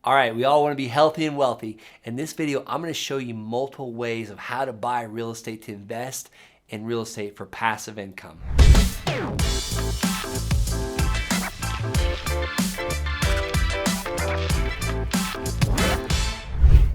All right, we all want to be healthy and wealthy. In this video, I'm going to show you multiple ways of how to buy real estate to invest in real estate for passive income.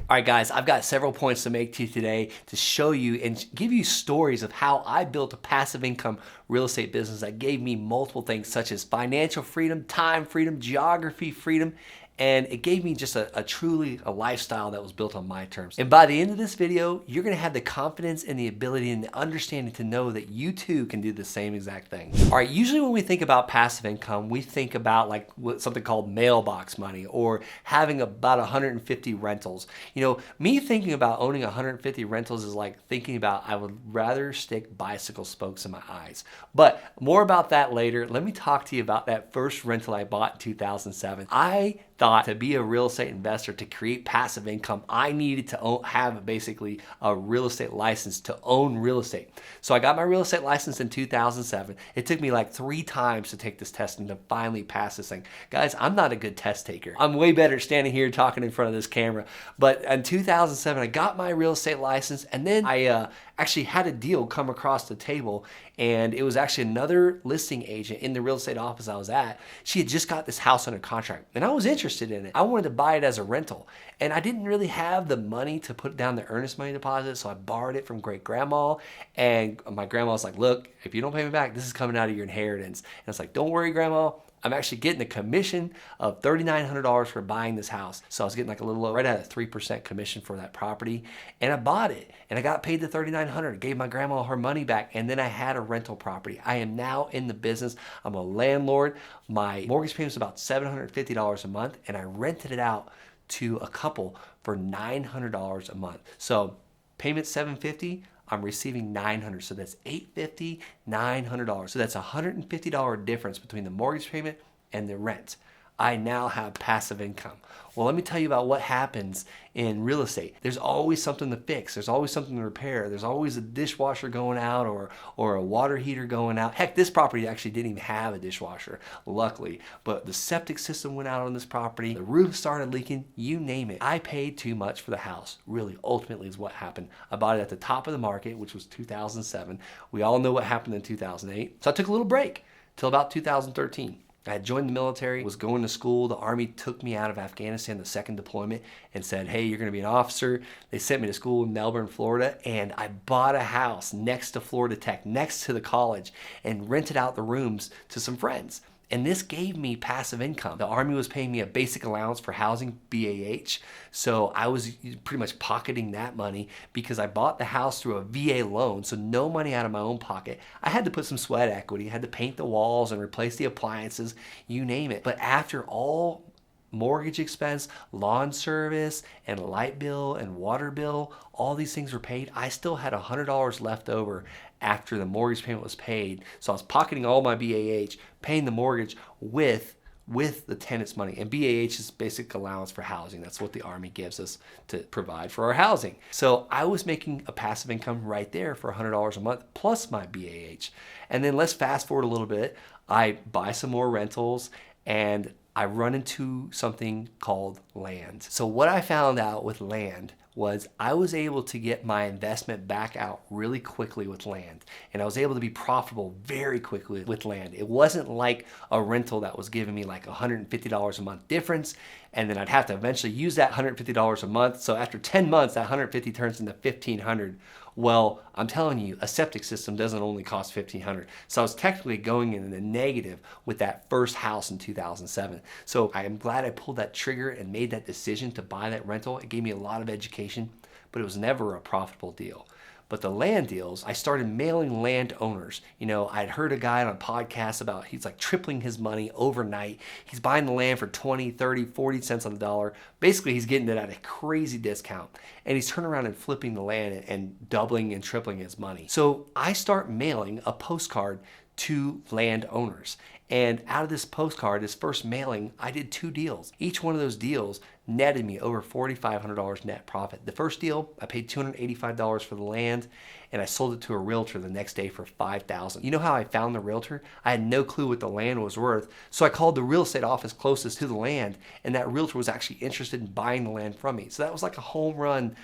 All right, guys, I've got several points to make to you today to show you and give you stories of how I built a passive income real estate business that gave me multiple things such as financial freedom, time freedom, geography freedom, and it gave me just a truly lifestyle that was built on my terms. And by the end of this video, you're gonna have the confidence and the ability and the understanding to know that you too can do the same exact thing. All right, usually when we think about passive income, we think about like something called mailbox money or having about 150 rentals. You know, me thinking about owning 150 rentals is like thinking about I would rather stick bicycle spokes in my eyes. But more about that later. Let me talk to you about that first rental I bought in 2007. I thought to be a real estate investor, to create passive income, I needed to have basically a real estate license to own real estate. So I got my real estate license in 2007. It took me like 3 times to take this test and to finally pass this thing. Guys, I'm not a good test taker. I'm way better standing here talking in front of this camera. But in 2007, I got my real estate license, and then I actually had a deal come across the table, and it was actually another listing agent in the real estate office I was at. She had just got this house under contract, and I was interested in it. I wanted to buy it as a rental, and I didn't really have the money to put down the earnest money deposit, so I borrowed it from great grandma, and my grandma was like, look, if you don't pay me back, this is coming out of your inheritance. And I was like, don't worry, grandma. I'm actually getting a commission of $3,900 for buying this house. So I was getting like a little right at a 3% commission for that property. And I bought it and I got paid the $3,900, gave my grandma her money back, and then I had a rental property. I am now in the business. I'm a landlord. My mortgage payment is about $750 a month, and I rented it out to a couple for $900 a month. So payment $750. I'm receiving $900, so that's $850, $900. So that's a $150 difference between the mortgage payment and the rent. I now have passive income. Well, let me tell you about what happens in real estate. There's always something to fix. There's always something to repair. There's always a dishwasher going out or a water heater going out. Heck, this property actually didn't even have a dishwasher, luckily. But the septic system went out on this property. The roof started leaking, you name it. I paid too much for the house, really, ultimately is what happened. I bought it at the top of the market, which was 2007. We all know what happened in 2008. So I took a little break till about 2013. I had joined the military, was going to school. The Army took me out of Afghanistan, the second deployment, and said, hey, you're gonna be an officer. They sent me to school in Melbourne, Florida, and I bought a house next to Florida Tech, next to the college, and rented out the rooms to some friends. And this gave me passive income. The Army was paying me a basic allowance for housing, BAH. So I was pretty much pocketing that money because I bought the house through a VA loan, so no money out of my own pocket. I had to put some sweat equity, I had to paint the walls and replace the appliances, you name it. But after all mortgage expense, lawn service, and light bill and water bill, all these things were paid, I still had $100 left over after the mortgage payment was paid. So I was pocketing all my BAH, paying the mortgage with the tenant's money. And BAH is basic allowance for housing. That's what the Army gives us to provide for our housing. So I was making a passive income right there for $100 a month plus my BAH. And then let's fast forward a little bit. I buy some more rentals and I run into something called land. So what I found out with land was I was able to get my investment back out really quickly with land. And I was able to be profitable very quickly with land. It wasn't like a rental that was giving me like $150 a month difference, and then I'd have to eventually use that $150 a month. So after 10 months, that $150 turns into $1,500. Well, I'm telling you, a septic system doesn't only cost $1,500. So I was technically going in the negative with that first house in 2007. So I am glad I pulled that trigger and made that decision to buy that rental. It gave me a lot of education, but it was never a profitable deal. But the land deals, I started mailing landowners. You know, I'd heard a guy on a podcast about he's like tripling his money overnight. He's buying the land for 20, 30, 40 cents on the dollar. Basically, he's getting it at a crazy discount. And he's turning around and flipping the land and doubling and tripling his money. So I start mailing a postcard to landowners. And out of this postcard, this first mailing, I did 2 deals. Each one of those deals netted me over $4,500 net profit. The first deal, I paid $285 for the land, and I sold it to a realtor the next day for $5,000. You know how I found the realtor? I had no clue what the land was worth, so I called the real estate office closest to the land, and that realtor was actually interested in buying the land from me. So that was like a home run,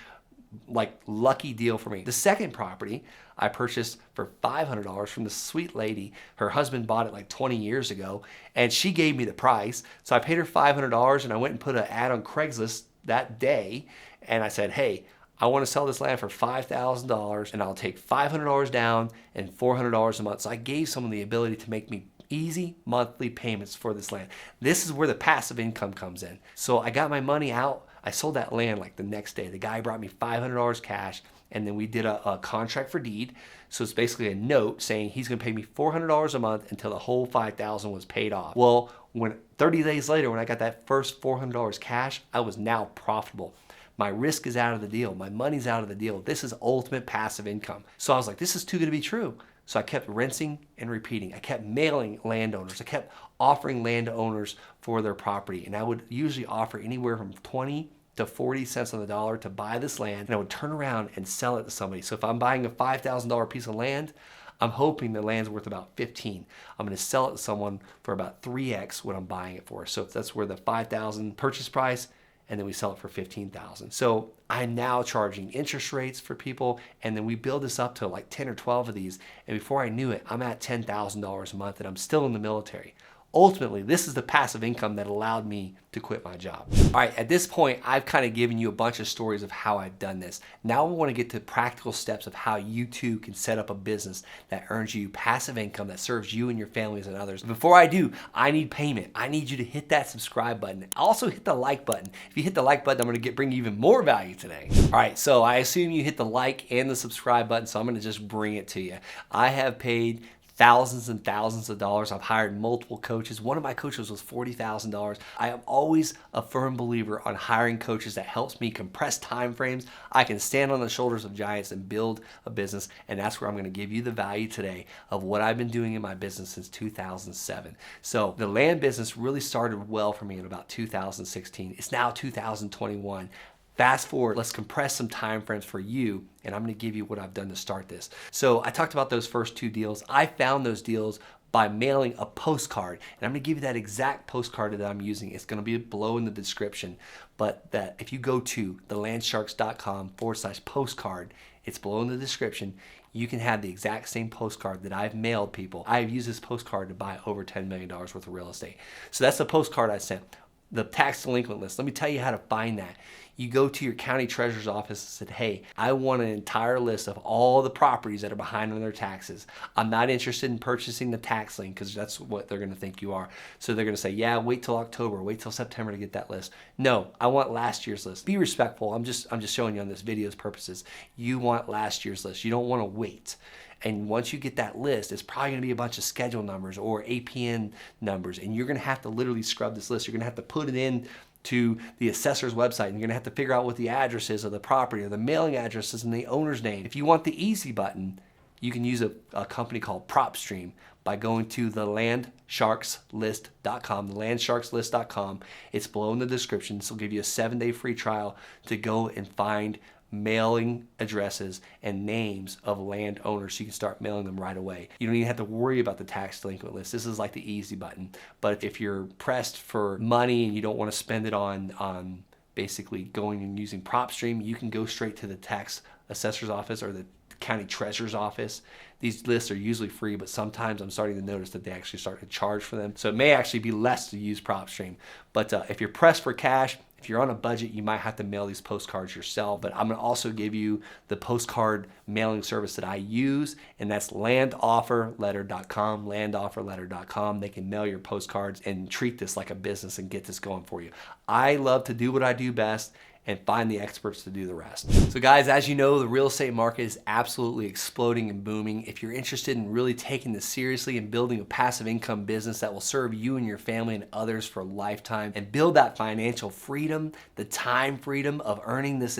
like lucky deal for me. The second property I purchased for $500 from this sweet lady. Her husband bought it like 20 years ago, and she gave me the price. So I paid her $500, and I went and put an ad on Craigslist that day, and I said, hey, I want to sell this land for $5,000, and I'll take $500 down and $400 a month. So I gave someone the ability to make me easy monthly payments for this land. This is where the passive income comes in. So I got my money out. I sold that land like the next day. The guy brought me $500 cash, and then we did a contract for deed. So it's basically a note saying he's going to pay me $400 a month until the whole $5,000 was paid off. Well, when 30 days later, when I got that first $400 cash, I was now profitable. My risk is out of the deal. My money's out of the deal. This is ultimate passive income. So I was like, this is too good to be true. So I kept rinsing and repeating. I kept mailing landowners. I kept offering landowners for their property. And I would usually offer anywhere from 20 to 40 cents on the dollar to buy this land. And I would turn around and sell it to somebody. So if I'm buying a $5,000 piece of land, I'm hoping the land's worth about 15. I'm going to sell it to someone for about 3x what I'm buying it for. So that's where the 5,000 purchase price, and then we sell it for 15,000. So I'm now charging interest rates for people, and then we build this up to like 10 or 12 of these, and before I knew it, I'm at $10,000 a month, and I'm still in the military. Ultimately, this is the passive income that allowed me to quit my job. All right, at this point, I've kind of given you a bunch of stories of how I've done this. Now I want to get to practical steps of how you too can set up a business that earns you passive income that serves you and your families and others. Before I do, I need payment. I need you to hit that subscribe button. Also hit the like button. If you hit the like button, I'm going to bring you even more value today. All right, so I assume you hit the like and the subscribe button, so I'm going to just bring it to you. I have paid thousands and thousands of dollars. I've hired multiple coaches. One of my coaches was $40,000. I am always a firm believer on hiring coaches that helps me compress time frames. I can stand on the shoulders of giants and build a business, and that's where I'm going to give you the value today of what I've been doing in my business since 2007. So the land business really started well for me in about 2016. It's now 2021. Fast forward, let's compress some time frames for you, and I'm going to give you what I've done to start this. So I talked about those first 2 deals. I found those deals by mailing a postcard, and I'm going to give you that exact postcard that I'm using. It's going to be below in the description, but that if you go to thelandsharks.com/postcard, it's below in the description. You can have the exact same postcard that I've mailed people. I've used this postcard to buy over $10 million worth of real estate. So that's the postcard I sent. The tax delinquent list. Let me tell you how to find that. You go to your county treasurer's office and said, hey, I want an entire list of all the properties that are behind on their taxes. I'm not interested in purchasing the tax lien because that's what they're going to think you are. So they're going to say, yeah, wait till October, wait till September to get that list. No, I want last year's list. Be respectful. I'm just showing you on this video's purposes. You want last year's list. You don't want to wait. And once you get that list, it's probably going to be a bunch of schedule numbers or APN numbers, and you're going to have to literally scrub this list. You're going to have to put it in to the assessor's website, and you're going to have to figure out what the address is of the property or the mailing address is and the owner's name. If you want the easy button, you can use a company called PropStream by going to thelandsharkslist.com, thelandsharkslist.com. It's below in the description. This will give you a 7-day free trial to go and find mailing addresses and names of landowners so you can start mailing them right away. You don't even have to worry about the tax delinquent list. This is like the easy button. But if you're pressed for money and you don't want to spend it on basically going and using PropStream, you can go straight to the tax assessor's office or the county treasurer's office. These lists are usually free, but sometimes I'm starting to notice that they actually start to charge for them. So it may actually be less to use PropStream. But if you're pressed for cash, if you're on a budget, you might have to mail these postcards yourself. But I'm going to also give you the postcard mailing service that I use, and that's landofferletter.com, landofferletter.com. They can mail your postcards and treat this like a business and get this going for you. I love to do what I do best, and find the experts to do the rest. So guys, as you know, the real estate market is absolutely exploding and booming. If you're interested in really taking this seriously and building a passive income business that will serve you and your family and others for a lifetime and build that financial freedom, the time freedom of earning this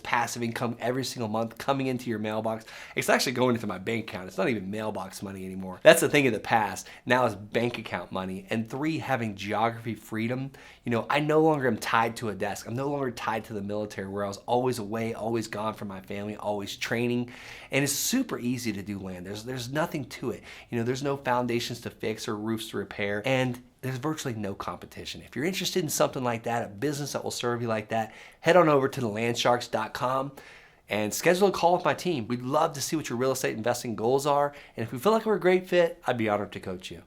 passive income every single month coming into your mailbox. It's actually going into my bank account. It's not even mailbox money anymore. That's the thing of the past. Now it's bank account money. And 3, having geography freedom. You know, I no longer am tied to a desk. I'm no longer tied to the military where I was always away, always gone from my family, always training. And it's super easy to do land. There's nothing to it. You know, there's no foundations to fix or roofs to repair. And there's virtually no competition. If you're interested in something like that, a business that will serve you like that, head on over to thelandsharks.com and schedule a call with my team. We'd love to see what your real estate investing goals are. And if we feel like we're a great fit, I'd be honored to coach you.